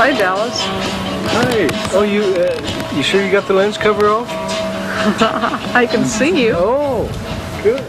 Hi, Dallas. Hi. Oh, you sure you got the lens cover off? I can see you. Oh, good.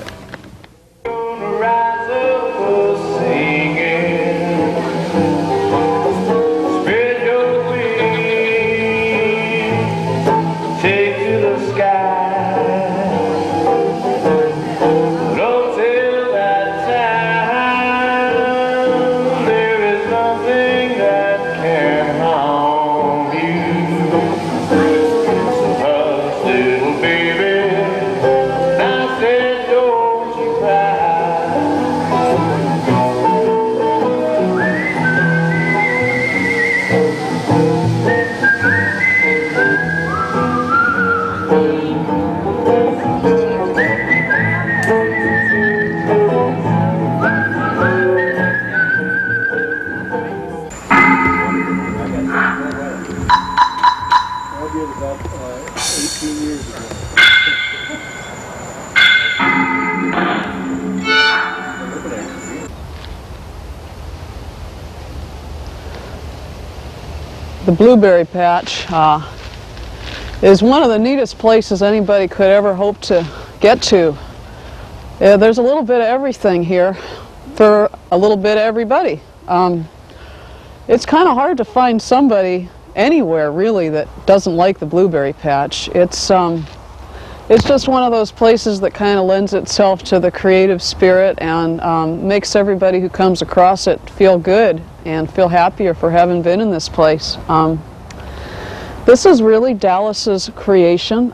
The blueberry patch is one of the neatest places anybody could ever hope to get to. There's a little bit of everything here for a little bit of everybody. It's kind of hard to find somebody anywhere really that doesn't like the blueberry patch. It's just one of those places that kind of lends itself to the creative spirit and makes everybody who comes across it feel good and feel happier for having been in this place. This is really Dallas's creation.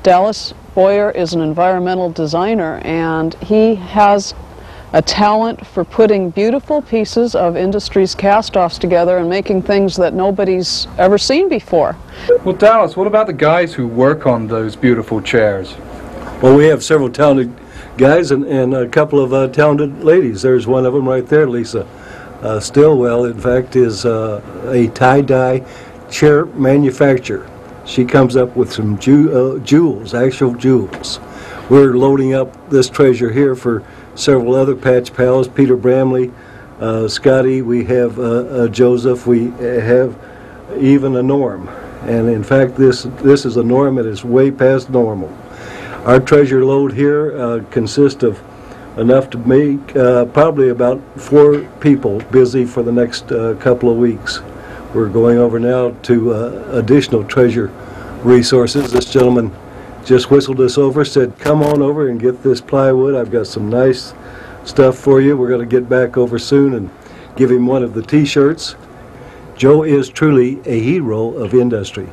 Dallas Bohrer is an environmental designer, and he has a talent for putting beautiful pieces of industry's cast-offs together and making things that nobody's ever seen before. Well, Dallas, what about the guys who work on those beautiful chairs? Well, we have several talented guys and a couple of talented ladies. There's one of them right there, Lisa Stillwell, in fact, is a tie-dye chair manufacturer. She comes up with some jewels, actual jewels. We're loading up this treasure here for several other patch pals, Peter Bramley, Scotty, we have Joseph, we have even a Norm. And in fact, this is a Norm that is way past normal. Our treasure load here consists of enough to make probably about 4 people busy for the next couple of weeks. We're going over now to additional treasure resources. This gentleman just whistled us over, said, come on over and get this plywood. I've got some nice stuff for you. We're going to get back over soon and give him one of the t-shirts. Joe is truly a hero of industry.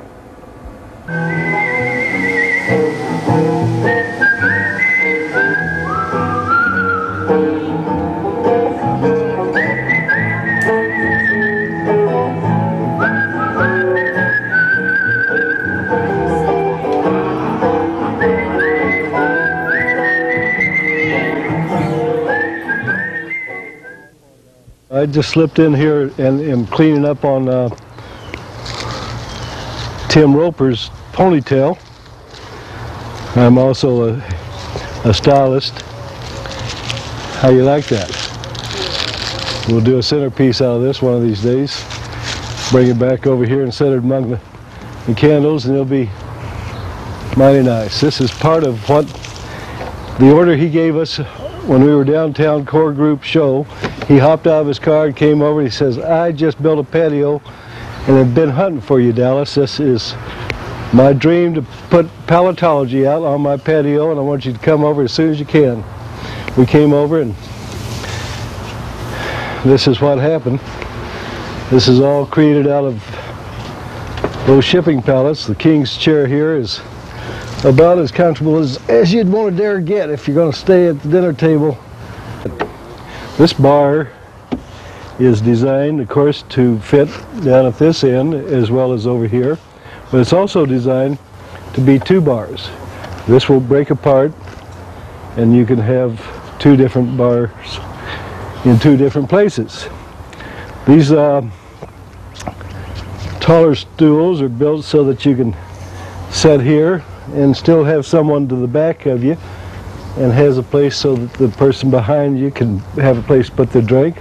I just slipped in here and am cleaning up on Tim Roper's ponytail. I'm also a stylist. How you like that? We'll do a centerpiece out of this one of these days. Bring it back over here and set it among the candles, and it'll be mighty nice. This is part of what the order he gave us when we were downtown core group show. He hopped out of his car and came over and he says, I just built a patio and have been hunting for you, Dallas. This is my dream to put palletology out on my patio, and I want you to come over as soon as you can. We came over and this is what happened. This is all created out of those shipping pallets. The king's chair here is about as comfortable as you'd want to dare get if you're going to stay at the dinner table. This bar is designed, of course, to fit down at this end as well as over here, but it's also designed to be 2 bars. This will break apart and you can have 2 different bars in 2 different places. These taller stools are built so that you can sit here and still have someone to the back of you, and has a place so that the person behind you can have a place to put their drink.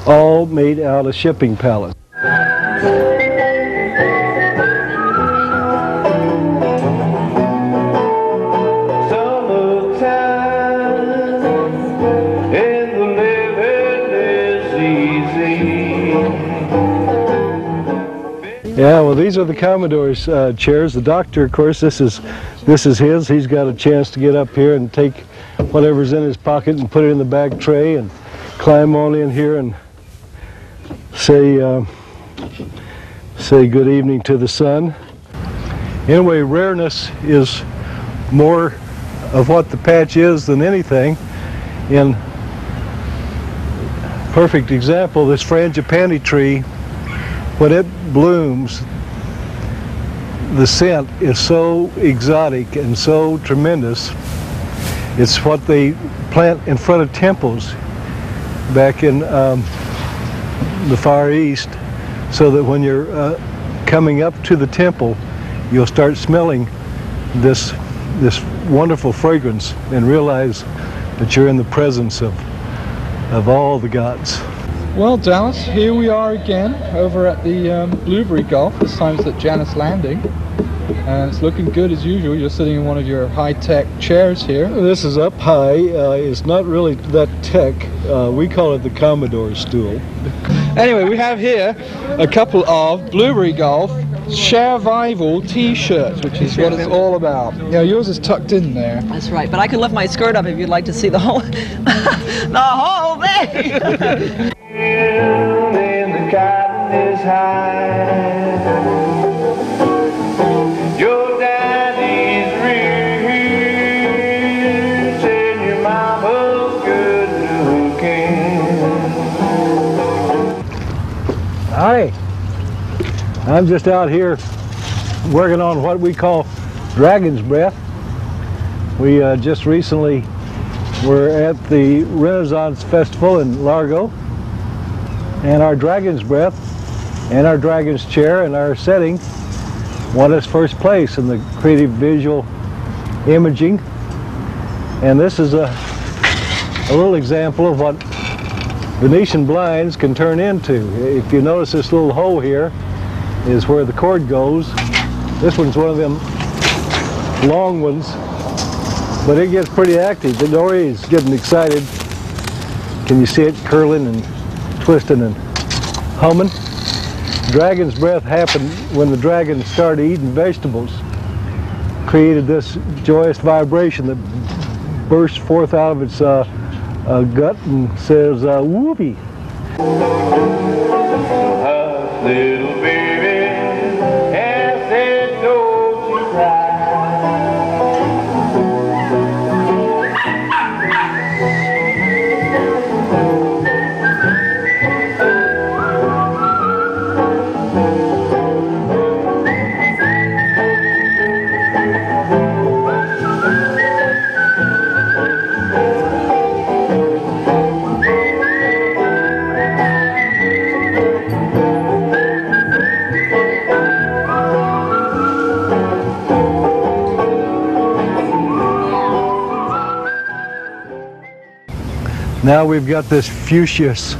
All made out of shipping pallets. Yeah, well, these are the Commodore's chairs. The doctor, of course, this is his. He's got a chance to get up here and take whatever's in his pocket and put it in the bag tray and climb on in here and say good evening to the sun. Anyway, rareness is more of what the patch is than anything. In perfect example, this frangipani tree, when it blooms, the scent is so exotic and so tremendous. It's what they plant in front of temples back in the Far East, so that when you're coming up to the temple, you'll start smelling this wonderful fragrance and realize that you're in the presence of all the gods. Well, Dallas, here we are again over at the Blueberry Gulf. This time it's at Janus Landing, and it's looking good as usual. You're sitting in one of your high-tech chairs here. This is up high. It's not really that tech. We call it the Commodore stool. Anyway, we have here a couple of Blueberry Gulf Sharevival t-shirts, which is what it's all about. Yeah, yours is tucked in there. That's right, but I can lift my skirt up if you'd like to see the whole the whole thing. And the cotton is high. Your daddy's rich and your mama's good looking. Hi. I'm just out here working on what we call dragon's breath. We just recently were at the Renaissance Festival in Largo, and our dragon's breath and our dragon's chair and our setting won us first place in the creative visual imaging. And this is a little example of what Venetian blinds can turn into. If you notice, this little hole here is where the cord goes. This one's one of them long ones, but it gets pretty active. The dory is getting excited. Can you see it curling and twisting and humming? Dragon's breath happened when the dragon started eating vegetables. Created this joyous vibration that bursts forth out of its gut and says, whoopee. Little baby, and said, don't you cry. Now we've got this fuchsious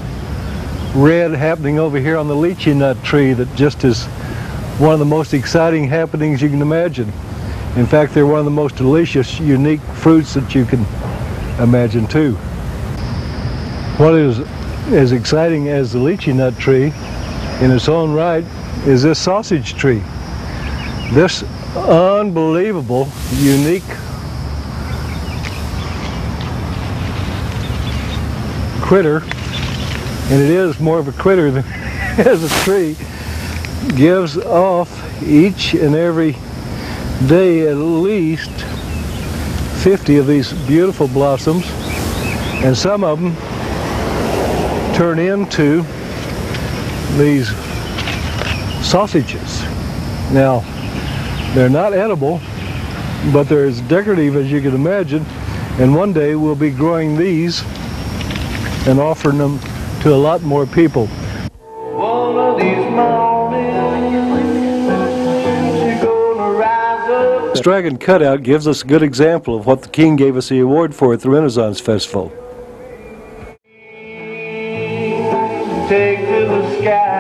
red happening over here on the lychee nut tree that just is one of the most exciting happenings you can imagine. In fact, they're one of the most delicious, unique fruits that you can imagine too. What is as exciting as the lychee nut tree in its own right is this sausage tree. This unbelievable, unique critter, and it is more of a critter than as a tree, gives off each and every day at least 50 of these beautiful blossoms, and some of them turn into these sausages. Now, they're not edible, but they're as decorative as you can imagine, and one day we'll be growing these and offering them to a lot more people. One of these mornings, you're gonna rise up. This dragon cutout gives us a good example of what the king gave us the award for at the Renaissance Festival. Take to the sky.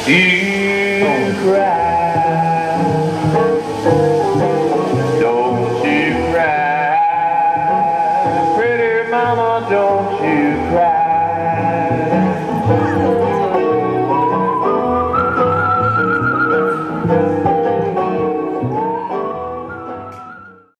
you cry. Don't you cry. Pretty mama, don't you cry.